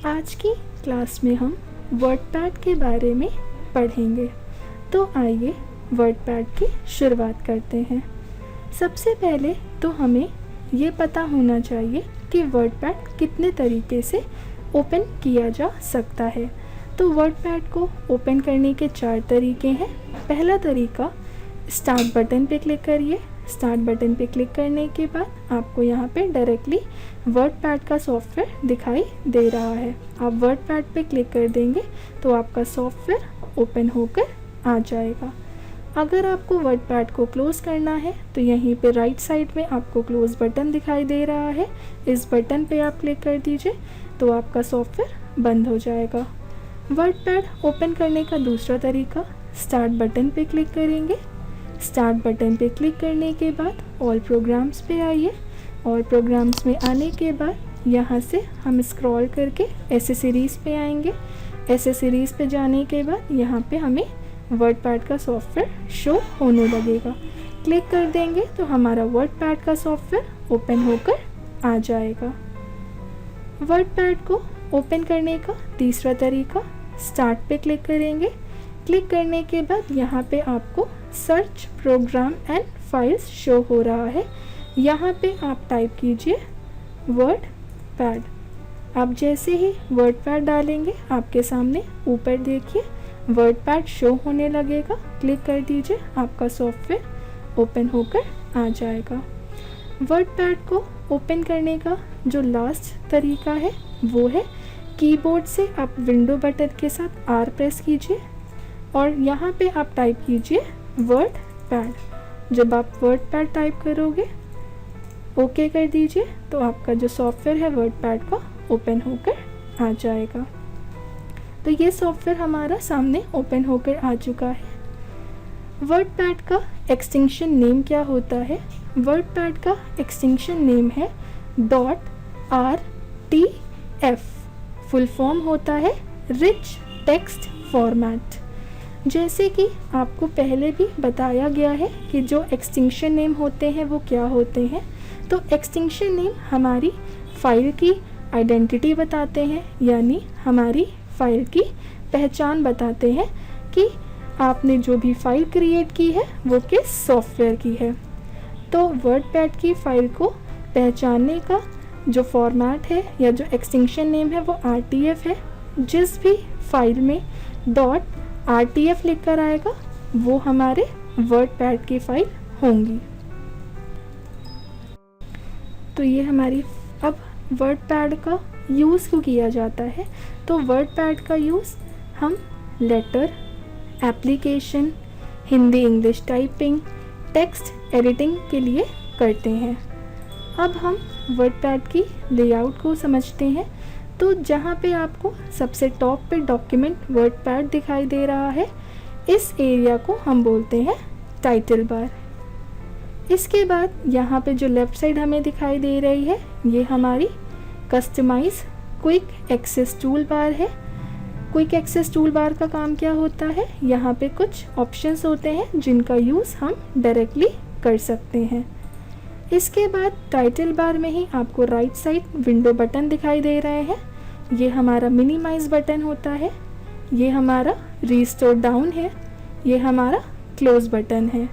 आज की क्लास में हम वर्डपैड के बारे में पढ़ेंगे। तो आइए वर्डपैड की शुरुआत करते हैं। सबसे पहले तो हमें ये पता होना चाहिए कि वर्डपैड कितने तरीके से ओपन किया जा सकता है। तो वर्डपैड को ओपन करने के 4 तरीके हैं। पहला तरीका, स्टार्ट बटन पे क्लिक करिए। स्टार्ट बटन पे क्लिक करने के बाद आपको यहाँ पे डायरेक्टली वर्डपैड का सॉफ्टवेयर दिखाई दे रहा है। आप वर्डपैड पे क्लिक कर देंगे तो आपका सॉफ्टवेयर ओपन होकर आ जाएगा। अगर आपको वर्डपैड को क्लोज़ करना है तो यहीं पे राइट साइड में आपको क्लोज़ बटन दिखाई दे रहा है। इस बटन पे आप क्लिक कर दीजिए तो आपका सॉफ्टवेयर बंद हो जाएगा। वर्डपैड ओपन करने का दूसरा तरीका, स्टार्ट बटन पे क्लिक करेंगे। स्टार्ट बटन पे क्लिक करने के बाद ऑल प्रोग्राम्स पे आइए। ऑल प्रोग्राम्स में आने के बाद यहाँ से हम स्क्रॉल करके एसेसरीज़ पे आएंगे। एसेसरीज़ पे जाने के बाद यहाँ पे हमें वर्डपैड का सॉफ्टवेयर शो होने लगेगा। क्लिक कर देंगे तो हमारा वर्डपैड का सॉफ्टवेयर ओपन होकर आ जाएगा। वर्डपैड को ओपन करने का तीसरा तरीका, स्टार्ट पे क्लिक करेंगे। क्लिक करने के बाद यहाँ पे आपको search program and files show हो रहा है। यहाँ पे आप टाइप कीजिए वर्डपैड। आप जैसे ही वर्डपैड डालेंगे आपके सामने ऊपर देखिए वर्डपैड शो होने लगेगा। क्लिक कर दीजिए, आपका सॉफ्टवेयर ओपन होकर आ जाएगा। वर्डपैड को ओपन करने का जो लास्ट तरीका है वो है कीबोर्ड से आप विंडो बटन के साथ R प्रेस कीजिए और यहाँ पे आप टाइप कीजिए वर्डपैड। जब आप वर्डपैड टाइप करोगे, ओके कर दीजिए तो आपका जो सॉफ्टवेयर है वर्डपैड का ओपन होकर आ जाएगा। तो ये सॉफ्टवेयर हमारा सामने ओपन होकर आ चुका है। वर्डपैड का एक्सटेंशन नेम क्या होता है? वर्डपैड का एक्सटेंशन नेम है .rtf। फुल फॉर्म होता है रिच टेक्स्ट फॉर्मेट। जैसे कि आपको पहले भी बताया गया है कि जो एक्सटेंशन नेम होते हैं वो क्या होते हैं। तो एक्सटेंशन नेम हमारी फाइल की आइडेंटिटी बताते हैं, यानी हमारी फाइल की पहचान बताते हैं कि आपने जो भी फाइल क्रिएट की है वो किस सॉफ्टवेयर की है। तो वर्डपैड की फाइल को पहचानने का जो फॉर्मेट है या जो एक्सटेंशन नेम है वो RTF है। जिस भी फाइल में .rtf लिख कर आएगा वो हमारे वर्डपैड की फाइल होंगी। तो ये हमारी अब वर्डपैड का यूज़ क्यों किया जाता है? तो वर्डपैड का यूज़ हम letter, application, Hindi English typing, text editing के लिए करते हैं। अब हम वर्डपैड की लेआउट को समझते हैं। तो जहाँ पे आपको सबसे टॉप पे डॉक्यूमेंट वर्डपैड दिखाई दे रहा है, इस एरिया को हम बोलते हैं टाइटल बार। इसके बाद यहाँ पे जो लेफ़्ट साइड हमें दिखाई दे रही है ये हमारी customize quick access tool bar है। क्विक एक्सेस टूल बार का काम क्या होता है? यहाँ पे कुछ ऑप्शंस होते हैं जिनका यूज़ हम डायरेक्टली कर सकते हैं। इसके बाद टाइटल बार में ही आपको राइट साइड विंडो बटन दिखाई दे रहे हैं। ये हमारा मिनिमाइज बटन होता है, ये हमारा रीस्टोर डाउन है, ये हमारा क्लोज बटन है।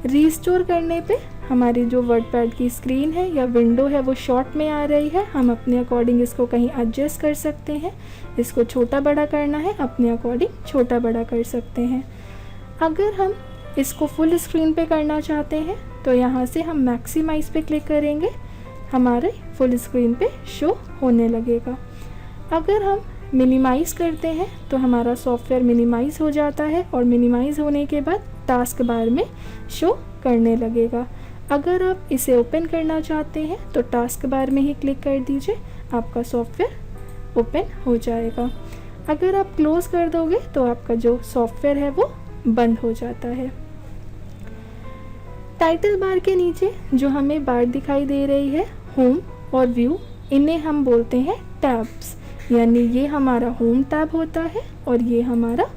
रीस्टोर करने पे हमारी जो वर्डपैड की स्क्रीन है या विंडो है वो शॉर्ट में आ रही है। हम अपने अकॉर्डिंग इसको कहीं एडजस्ट कर सकते हैं। इसको छोटा बड़ा करना है अपने अकॉर्डिंग छोटा बड़ा कर सकते हैं। अगर हम इसको फुल स्क्रीन पे करना चाहते हैं तो यहाँ से हम मैक्सिमाइज पे क्लिक करेंगे, हमारे फुल स्क्रीन पे शो होने लगेगा। अगर हम मिनिमाइज़ करते हैं तो हमारा सॉफ्टवेयर मिनिमाइज़ हो जाता है और मिनिमाइज़ होने के बाद टास्क बार में शो करने लगेगा। अगर आप इसे ओपन करना चाहते हैं तो टास्क बार में ही क्लिक कर दीजिए, आपका सॉफ्टवेयर ओपन हो जाएगा। अगर आप क्लोज़ कर दोगे तो आपका जो सॉफ्टवेयर है वो बंद हो जाता है। टाइटल बार के नीचे जो हमें बार दिखाई दे रही है होम और व्यू, इन्हें हम बोलते हैं टैब्स, यानी ये हमारा होम टैब होता है और ये हमारा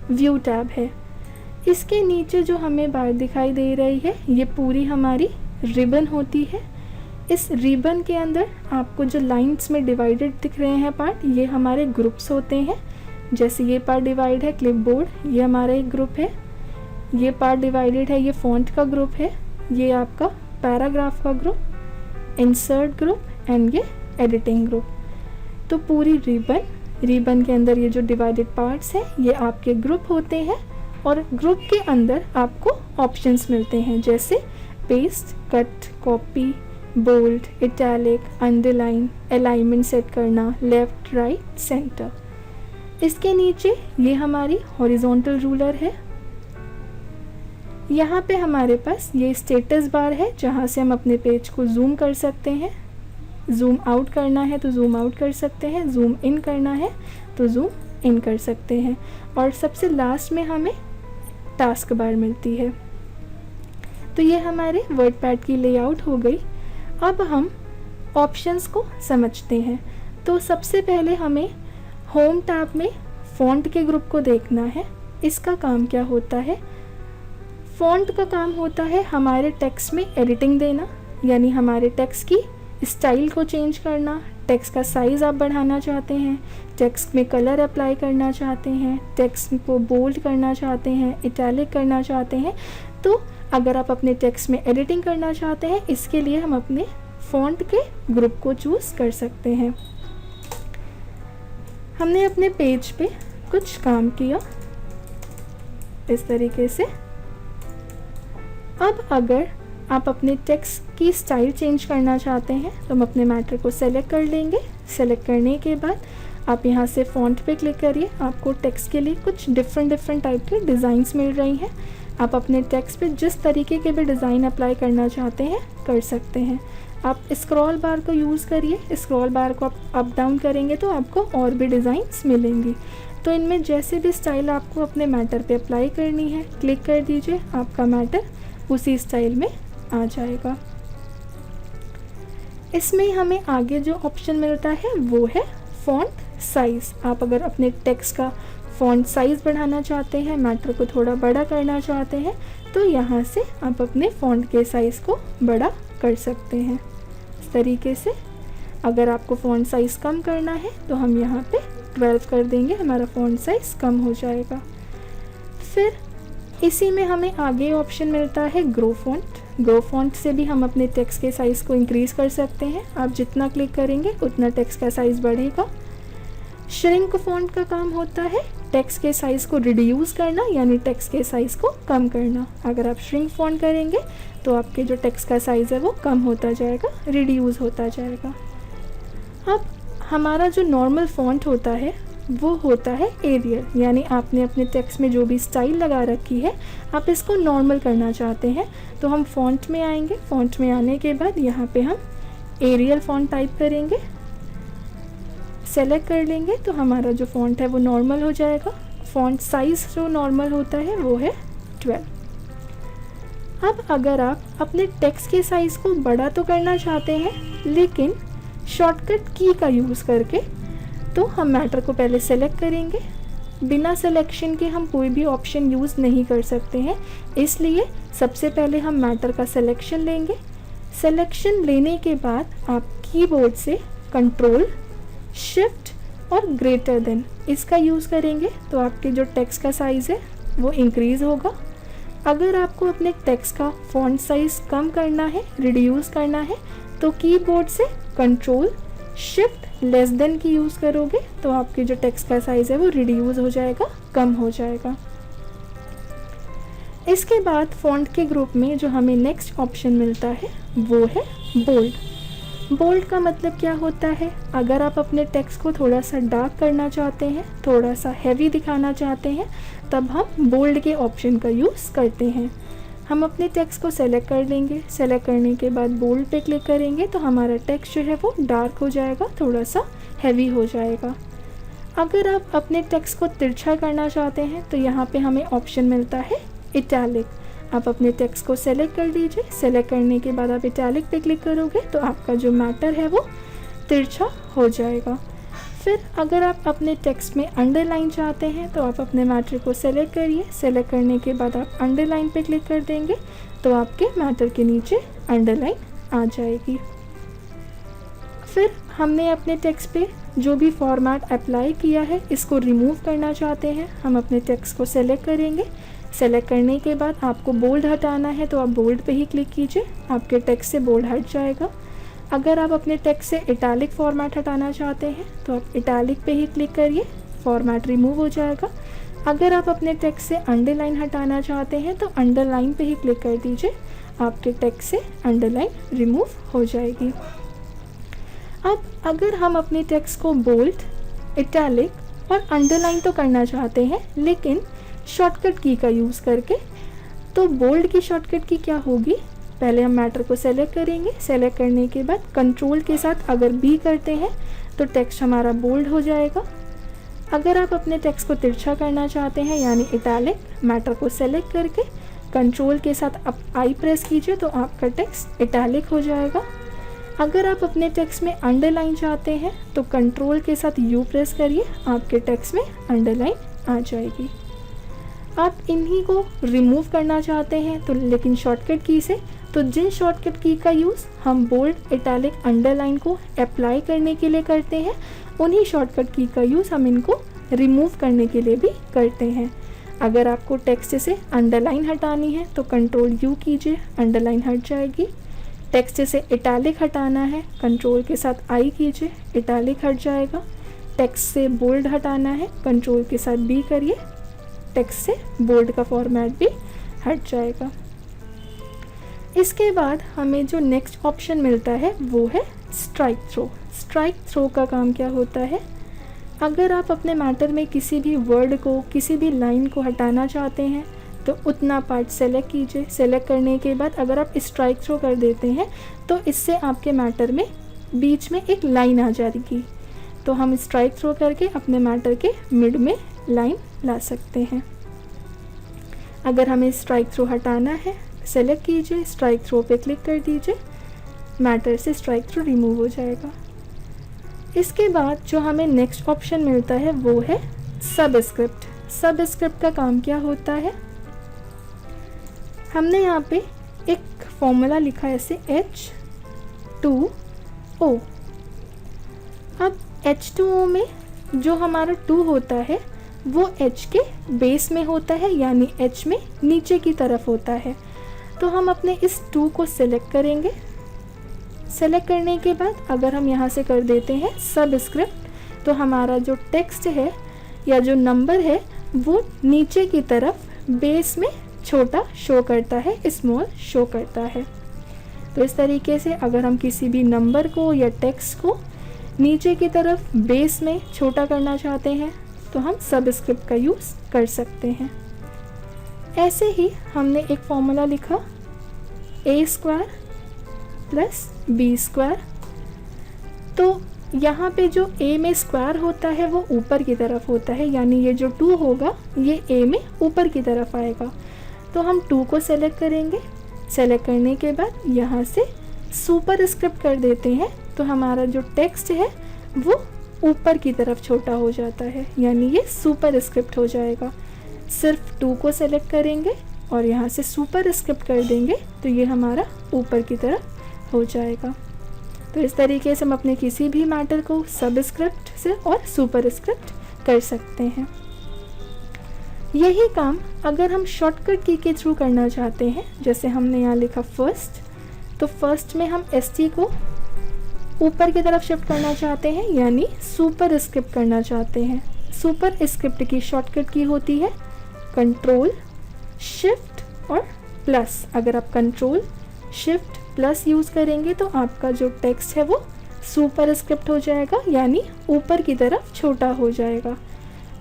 व्यू टैब है। इसके नीचे जो हमें बार दिखाई दे रही है ये पूरी हमारी रिबन होती है। इस रिबन के अंदर आपको जो लाइंस में डिवाइडेड दिख रहे हैं पार्ट, ये हमारे ग्रुप्स होते हैं। जैसे ये पार्ट डिवाइड है क्लिपबोर्ड, ये हमारा एक ग्रुप है। ये पार्ट डिवाइडेड है, ये फॉन्ट का ग्रुप है। ये आपका पैराग्राफ का ग्रुप, इंसर्ट ग्रुप एंड ये एडिटिंग ग्रुप। तो पूरी रिबन के अंदर ये जो डिवाइडेड पार्ट्स हैं ये आपके ग्रुप होते हैं, और ग्रुप के अंदर आपको ऑप्शंस मिलते हैं जैसे paste, cut, copy, bold, italic, underline, alignment set करना, लेफ्ट, राइट, सेंटर। इसके नीचे ये हमारी हॉरिजॉन्टल रूलर है। यहाँ पे हमारे पास ये स्टेटस बार है जहाँ से हम अपने पेज को जूम कर सकते हैं। जूम आउट करना है तो जूम आउट कर सकते हैं, जूम इन करना है तो जूम इन कर सकते हैं। और सबसे लास्ट में हमें टास्क बार मिलती है। तो ये हमारे वर्डपैड की लेआउट हो गई। अब हम ऑप्शंस को समझते हैं। तो सबसे पहले हमें होम टैब में फ़ॉन्ट के ग्रुप को देखना है। इसका काम क्या होता है? फ़ॉन्ट का काम होता है हमारे टेक्स्ट में एडिटिंग देना, यानी हमारे टेक्स्ट की स्टाइल को चेंज करना। टेक्स्ट का साइज़ आप बढ़ाना चाहते हैं, टेक्स्ट में कलर अप्लाई करना चाहते हैं, टेक्स्ट को बोल्ड करना चाहते हैं, इटैलिक करना चाहते हैं। तो अगर आप अपने टेक्स्ट में एडिटिंग करना चाहते हैं, इसके लिए हम अपने फ़ॉन्ट के ग्रुप को चूज़ कर सकते हैं। हमने अपने पेज पे कुछ काम किया इस तरीके से। अब अगर आप अपने टेक्स्ट की स्टाइल चेंज करना चाहते हैं तो हम अपने मैटर को सेलेक्ट कर लेंगे। सेलेक्ट करने के बाद आप यहाँ से फ़ॉन्ट पे क्लिक करिए। आपको टेक्स्ट के लिए कुछ डिफरेंट टाइप के डिज़ाइंस मिल रही हैं। आप अपने टेक्स्ट पे जिस तरीके के भी डिज़ाइन अप्लाई करना चाहते हैं कर सकते हैं। आप स्क्रॉल बार को यूज़ करिए। स्क्रॉल बार को आप अप डाउन करेंगे तो आपको और भी डिज़ाइंस मिलेंगी। तो इनमें जैसे भी स्टाइल आपको अपने मैटर पे अप्लाई करनी है क्लिक कर दीजिए, आपका मैटर उसी स्टाइल में आ जाएगा। इसमें हमें आगे जो ऑप्शन मिलता है वो है फ़ॉन्ट साइज़। आप अगर अपने टेक्स्ट का फ़ॉन्ट साइज़ बढ़ाना चाहते हैं, मैटर को थोड़ा बड़ा करना चाहते हैं, तो यहाँ से आप अपने फ़ॉन्ट के साइज़ को बड़ा कर सकते हैं इस तरीके से। अगर आपको फ़ॉन्ट साइज़ कम करना है तो हम यहाँ पे 12 कर देंगे, हमारा फ़ॉन्ट साइज़ कम हो जाएगा। फिर इसी में हमें आगे ऑप्शन मिलता है ग्रो फ़ॉन्ट। ग्रो फ़ॉन्ट से भी हम अपने टेक्स्ट के साइज़ को इंक्रीज़ कर सकते हैं। आप जितना क्लिक करेंगे उतना टेक्स्ट का साइज़ बढ़ेगा। श्रिंक फ़ॉन्ट का काम होता है टेक्स्ट के साइज़ को रिड्यूस करना, यानी टेक्स्ट के साइज़ को कम करना। अगर आप श्रिंक फ़ॉन्ट करेंगे तो आपके जो टेक्स्ट का साइज़ है वो कम होता जाएगा, रिड्यूस होता जाएगा। अब हमारा जो नॉर्मल फ़ॉन्ट होता है वो होता है एरियल, यानी आपने अपने टेक्स्ट में जो भी स्टाइल लगा रखी है आप इसको नॉर्मल करना चाहते हैं। तो हम फ़ॉन्ट में आएंगे। फ़ॉन्ट में आने के बाद यहाँ पे हम एरियल फ़ॉन्ट टाइप करेंगे, सेलेक्ट कर लेंगे तो हमारा जो फ़ॉन्ट है वो नॉर्मल हो जाएगा। फ़ॉन्ट साइज़ जो नॉर्मल होता है वो है 12। अब अगर आप अपने टेक्स्ट के साइज़ को बड़ा तो करना चाहते हैं लेकिन शॉर्टकट की का यूज़ करके, तो हम मैटर को पहले सेलेक्ट करेंगे। बिना सिलेक्शन के हम कोई भी ऑप्शन यूज़ नहीं कर सकते हैं, इसलिए सबसे पहले हम मैटर का सिलेक्शन लेंगे। सिलेक्शन लेने के बाद आप कीबोर्ड से कंट्रोल, शिफ्ट और ग्रेटर देन इसका यूज़ करेंगे तो आपके जो टेक्स्ट का साइज़ है वो इंक्रीज़ होगा। अगर आपको अपने टेक्स्ट का फ़ॉन्ट साइज़ कम करना है, रिड्यूस करना है, तो कीबोर्ड से कंट्रोल, शिफ्ट, लेस देन की यूज़ करोगे तो आपके जो टेक्स्ट का साइज़ है वो रिड्यूस हो जाएगा, कम हो जाएगा। इसके बाद फ़ॉन्ट के ग्रुप में जो हमें नेक्स्ट ऑप्शन मिलता है वो है बोल्ड। बोल्ड का मतलब क्या होता है? अगर आप अपने टेक्स्ट को थोड़ा सा डार्क करना चाहते हैं, थोड़ा सा हैवी दिखाना चाहते हैं, तब हम बोल्ड के ऑप्शन का यूज़ करते हैं। हम अपने टेक्स्ट को सेलेक्ट कर लेंगे। सेलेक्ट करने के बाद बोल्ड पे क्लिक करेंगे तो हमारा टेक्स्ट जो है वो डार्क हो जाएगा, थोड़ा सा हैवी हो जाएगा। अगर आप अपने टेक्स्ट को तिरछा करना चाहते हैं तो यहाँ पे हमें ऑप्शन मिलता है इटैलिक। आप अपने टेक्स्ट को सेलेक्ट कर लीजिए। सेलेक्ट करने के बाद आप इटैलिक पे क्लिक करोगे तो आपका जो मैटर है वो तिरछा हो जाएगा। फिर अगर आप अपने टेक्स्ट में अंडरलाइन चाहते हैं तो आप अपने मैटर को सेलेक्ट करिए। सेलेक्ट करने के बाद आप अंडरलाइन पे क्लिक कर देंगे तो आपके मैटर के नीचे अंडरलाइन आ जाएगी। फिर हमने अपने टेक्स्ट पे जो भी फॉर्मेट अप्लाई किया है इसको रिमूव करना चाहते हैं। हम अपने टेक्स्ट को सेलेक्ट करेंगे। सेलेक्ट करने के बाद आपको बोल्ड हटाना है तो आप बोल्ड पे ही क्लिक कीजिए, आपके टेक्स्ट से बोल्ड हट जाएगा। अगर आप अपने टेक्स्ट से इटैलिक फॉर्मेट हटाना चाहते हैं तो आप इटैलिक पे ही क्लिक करिए, फॉर्मेट रिमूव हो जाएगा। अगर आप अपने टेक्स्ट से अंडरलाइन हटाना चाहते हैं तो अंडरलाइन पे ही क्लिक कर दीजिए, आपके टेक्स्ट से अंडरलाइन रिमूव हो जाएगी। अब अगर हम अपने टेक्स्ट को बोल्ड, इटैलिक और अंडरलाइन तो करना चाहते हैं लेकिन शॉर्टकट की का यूज़ करके, तो बोल्ड की शॉर्टकट की क्या होगी, पहले हम मैटर को सेलेक्ट करेंगे। सेलेक्ट करने के बाद कंट्रोल के साथ अगर बी करते हैं तो टेक्स्ट हमारा बोल्ड हो जाएगा। अगर आप अपने टेक्स्ट को तिरछा करना चाहते हैं यानी इटैलिक, मैटर को सेलेक्ट करके कंट्रोल के साथ आप आई प्रेस कीजिए तो आपका टेक्स्ट इटैलिक हो जाएगा। अगर आप अपने टेक्स्ट में अंडरलाइन चाहते हैं तो कंट्रोल के साथ यू प्रेस करिए, आपके टेक्स्ट में अंडरलाइन आ जाएगी। आप इन्हीं को रिमूव करना चाहते हैं तो लेकिन शॉर्टकट की से, तो जिन शॉर्टकट की का यूज़ हम बोल्ड, इटैलिक, अंडरलाइन को अप्लाई करने के लिए करते हैं, उन्हीं शॉर्टकट की का यूज़ हम इनको रिमूव करने के लिए भी करते हैं। अगर आपको टेक्स्ट से अंडरलाइन हटानी है तो कंट्रोल यू कीजिए, अंडरलाइन हट जाएगी। टेक्स्ट से इटैलिक हटाना है, कंट्रोल के साथ आई कीजिए, इटैलिक हट जाएगा। टेक्स्ट से बोल्ड हटाना है, कंट्रोल के साथ बी करिए, टेक्स्ट से बोल्ड का फॉर्मेट भी हट जाएगा। इसके बाद हमें जो नेक्स्ट ऑप्शन मिलता है वो है स्ट्राइक थ्रो। स्ट्राइक थ्रो का काम क्या होता है, अगर आप अपने मैटर में किसी भी वर्ड को, किसी भी लाइन को हटाना चाहते हैं तो उतना पार्ट सेलेक्ट कीजिए। सेलेक्ट करने के बाद अगर आप स्ट्राइक थ्रो कर देते हैं तो इससे आपके मैटर में बीच में एक लाइन आ जाएगी, तो हम स्ट्राइक थ्रो करके अपने मैटर के मिड में लाइन ला सकते हैं। अगर हमें स्ट्राइक थ्रो हटाना है, सेलेक्ट कीजिए, स्ट्राइक थ्रो पे क्लिक कर दीजिए, मैटर से स्ट्राइक थ्रो रिमूव हो जाएगा। इसके बाद जो हमें नेक्स्ट ऑप्शन मिलता है वो है सबस्क्रिप्ट। सबस्क्रिप्ट का काम क्या होता है, हमने यहाँ पे एक फॉर्मूला लिखा है ऐसे H2O। अब H2O में जो हमारा 2 होता है वो H के बेस में होता है, यानी H में नीचे की तरफ होता है। तो हम अपने इस 2 को सिलेक्ट करेंगे। सेलेक्ट करने के बाद अगर हम यहाँ से कर देते हैं सबस्क्रिप्ट तो हमारा जो टेक्स्ट है या जो नंबर है वो नीचे की तरफ बेस में छोटा शो करता है, स्मॉल शो करता है। तो इस तरीके से अगर हम किसी भी नंबर को या टेक्स्ट को नीचे की तरफ बेस में छोटा करना चाहते हैं तो हम सबस्क्रिप्ट का यूज़ कर सकते हैं। ऐसे ही हमने एक फॉर्मूला लिखा a² + b²। तो यहाँ पे जो a में स्क्वायर होता है वो ऊपर की तरफ होता है, यानी ये जो 2 होगा ये a में ऊपर की तरफ आएगा। तो हम 2 को सेलेक्ट करेंगे। सेलेक्ट करने के बाद यहाँ से सुपर स्क्रिप्ट कर देते हैं तो हमारा जो टेक्स्ट है वो ऊपर की तरफ छोटा हो जाता है, यानी ये सुपर स्क्रिप्ट हो जाएगा। सिर्फ 2 को सेलेक्ट करेंगे और यहाँ से सुपर स्क्रिप्ट कर देंगे तो ये हमारा ऊपर की तरफ हो जाएगा। तो इस तरीके से हम अपने किसी भी मैटर को सबस्क्रिप्ट से और सुपर स्क्रिप्ट कर सकते हैं। यही काम अगर हम शॉर्टकट की के थ्रू करना चाहते हैं, जैसे हमने यहाँ लिखा फर्स्ट, तो फर्स्ट में हम ST को ऊपर की तरफ शिफ्ट करना चाहते हैं, यानी सुपर स्क्रिप्ट करना चाहते हैं। सुपर स्क्रिप्ट की शॉर्टकट की होती है कंट्रोल, शिफ्ट और प्लस। अगर आप कंट्रोल, शिफ्ट, प्लस यूज़ करेंगे तो आपका जो टेक्स्ट है वो सुपर स्क्रिप्ट हो जाएगा, यानी ऊपर की तरफ छोटा हो जाएगा।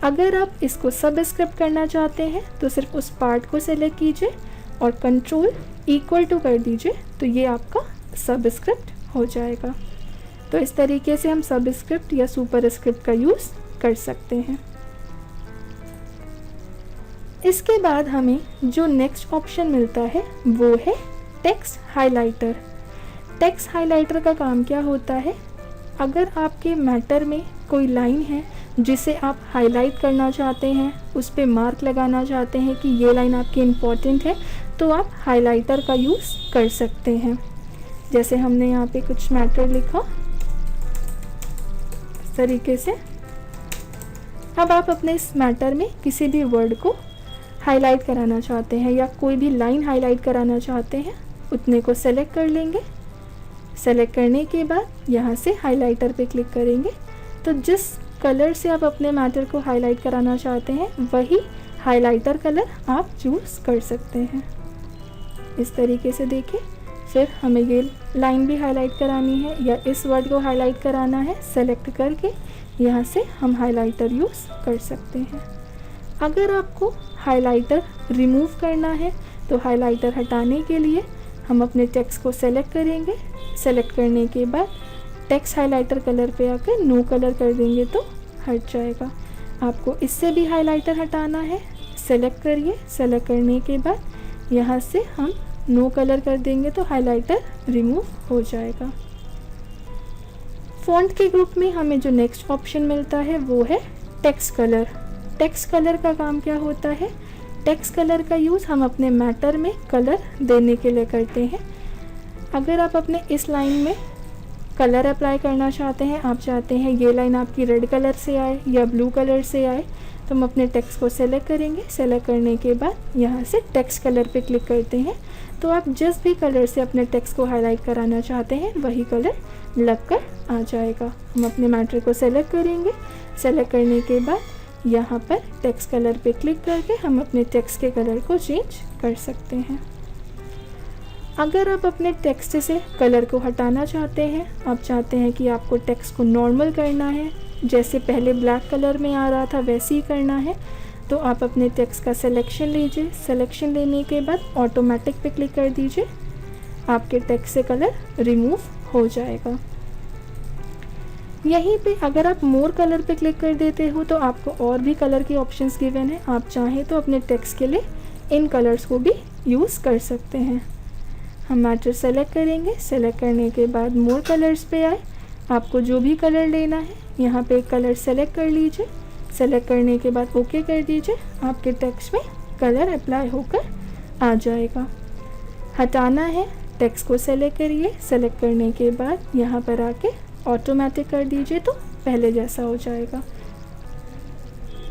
अगर आप इसको सबस्क्रिप्ट करना चाहते हैं तो सिर्फ उस पार्ट को सेलेक्ट कीजिए और कंट्रोल = कर दीजिए, तो ये आपका सबस्क्रिप्ट हो जाएगा। तो इस तरीके से हम सबस्क्रिप्ट या सुपर स्क्रिप्ट का यूज़ कर सकते हैं। इसके बाद हमें जो नेक्स्ट ऑप्शन मिलता है वो है टेक्स्ट हाइलाइटर। टेक्स्ट हाइलाइटर का काम क्या होता है, अगर आपके मैटर में कोई लाइन है जिसे आप हाईलाइट करना चाहते हैं, उस पर मार्क लगाना चाहते हैं कि ये लाइन आपकी इम्पॉर्टेंट है, तो आप हाइलाइटर का यूज़ कर सकते हैं। जैसे हमने यहाँ पे कुछ मैटर लिखा तरीके से। अब आप अपने इस मैटर में किसी भी वर्ड को हाईलाइट कराना चाहते हैं या कोई भी लाइन हाईलाइट कराना चाहते हैं, उतने को सेलेक्ट कर लेंगे। सेलेक्ट करने के बाद यहाँ से हाइलाइटर पे क्लिक करेंगे, तो जिस कलर से आप अपने मैटर को हाईलाइट कराना चाहते हैं वही हाइलाइटर कलर आप चूज़ कर सकते हैं। इस तरीके से देखिए। फिर हमें ये लाइन भी हाईलाइट करानी है या इस वर्ड को हाईलाइट कराना है, सेलेक्ट करके यहाँ से हम हाइलाइटर यूज़ कर सकते हैं। अगर आपको हाइलाइटर रिमूव करना है तो हाइलाइटर हटाने के लिए हम अपने टेक्स्ट को सेलेक्ट करेंगे। सेलेक्ट करने के बाद टेक्स्ट हाइलाइटर कलर पे आकर नो कलर कर देंगे तो हट जाएगा। आपको इससे भी हाइलाइटर हटाना है, सेलेक्ट करिए। सेलेक्ट करने के बाद यहाँ से हम नो कलर कर देंगे तो हाइलाइटर रिमूव हो जाएगा। फ़ॉन्ट के ग्रुप में हमें जो नेक्स्ट ऑप्शन मिलता है वो है टेक्स्ट कलर। टेक्स्ट कलर का काम क्या होता है? टेक्स्ट कलर का यूज़ हम अपने मैटर में कलर देने के लिए करते हैं। अगर आप अपने इस लाइन में कलर अप्लाई करना चाहते हैं, आप चाहते हैं ये लाइन आपकी रेड कलर से आए या ब्लू कलर से आए, तो हम अपने टेक्स्ट को सेलेक्ट करेंगे। सेलेक्ट करने के बाद यहाँ से टेक्स्ट कलर पे क्लिक करते हैं, तो आप जिस भी कलर से अपने टेक्स्ट को हाईलाइट कराना चाहते हैं वही कलर लग कर आ जाएगा। हम अपने मैटर को सेलेक्ट करेंगे। सेलेक्ट करने के बाद यहाँ पर टेक्स्ट कलर पे क्लिक करके हम अपने टेक्स्ट के कलर को चेंज कर सकते हैं। अगर आप अपने टेक्स्ट से कलर को हटाना चाहते हैं, आप चाहते हैं कि आपको टेक्स्ट को नॉर्मल करना है, जैसे पहले ब्लैक कलर में आ रहा था वैसे ही करना है, तो आप अपने टेक्स्ट का सिलेक्शन लीजिए। सिलेक्शन लेने के बाद ऑटोमेटिक पे क्लिक कर दीजिए, आपके टेक्स्ट से कलर रिमूव हो जाएगा। यहीं पे अगर आप मोर कलर पे क्लिक कर देते हो तो आपको और भी कलर के ऑप्शंस गिवन है। आप चाहें तो अपने टेक्स्ट के लिए इन कलर्स को भी यूज़ कर सकते हैं। हम मैटर सेलेक्ट करेंगे। सेलेक्ट करने के बाद मोर कलर्स पे आए, आपको जो भी कलर लेना है यहाँ पे एक कलर सेलेक्ट कर लीजिए। सेलेक्ट करने के बाद ओके कर दीजिए, आपके टेक्स्ट में कलर अप्लाई होकर आ जाएगा। हटाना है, टेक्स्ट को सेलेक्ट करिए। सेलेक्ट करने के बाद यहाँ पर आके ऑटोमेटिक कर दीजिए तो पहले जैसा हो जाएगा।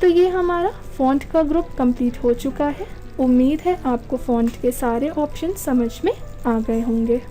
तो ये हमारा फ़ॉन्ट का ग्रुप कंप्लीट हो चुका है। उम्मीद है आपको फ़ॉन्ट के सारे ऑप्शन समझ में आ गए होंगे।